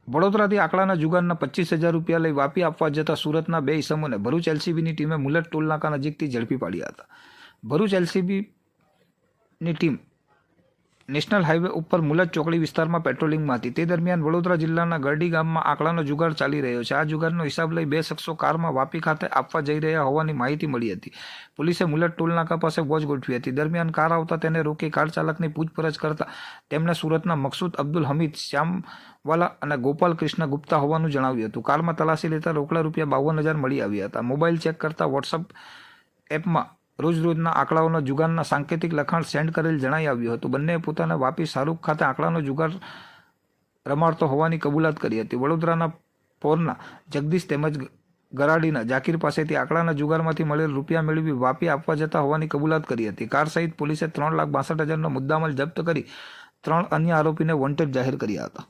વડોદરાથી આંકડાના જુગારના 25,000 રૂપિયા લઈ વાપી આપવા જતા સુરતના 2 ઇસમોને ભરૂચ એલસીબીની ટીમે મુલત ટોલનાકા નજીકથી ઝડપી પાડ્યા હતા. ભરૂચ એલસીબીની ટીમ નેશનલ હાઈવે ઉપર મુલત ચોકડી વિસ્તારમાં પેટ્રોલિંગમાં હતી. તે દરમિયાન વડોદરા જિલ્લાના ગરડી ગામમાં આંકડાનો જુગાર ચાલી રહ્યો છે. આ જુગારનો હિસાબ લઈ 2 શખ્સો કારમાં વાપી ખાતે આપવા જઈ રહ્યા હોવાની માહિતી મળી હતી. પોલીસે મુલત ટોલનાકા પાસે વોચ ગોઠવી હતી. દરમિયાન કાર આવતા તેને રોકી કાર ચાલકની પૂછપરછ કરતા તેમણે સુરતના મકસૂદ અબ્દુલ હમીદ શ્યામવાલા અને ગોપાલ કૃષ્ણ ગુપ્તા હોવાનું જણાવ્યું હતું. કારમાં તલાશી લેતા રોકડા ₹52,000 મળી આવ્યા હતા. મોબાઈલ ચેક કરતા વોટ્સઅપ એપમાં રોજના આંકડાઓના જુગારના સાંકેતિક લખાણ સેન્ડ કરેલ જણાઈ આવ્યું હતું. બંનેએ પોતાના વાપી શાહરૂખ ખાતે આંકડાનો જુગાર રમાડતો હોવાની કબૂલાત કરી હતી. વડોદરાના પોરના જગદીશ તેમજ ગરાડીના જાકીર પાસેથી આંકડાના જુગારમાંથી મળેલ રૂપિયા મેળવી વાપી આપવા જતા હોવાની કબૂલાત કરી હતી. કાર સહિત પોલીસે 3,62,000નો મુદ્દામાલ જપ્ત કરી 3 અન્ય આરોપીને વોન્ટેડ જાહેર કર્યા હતા.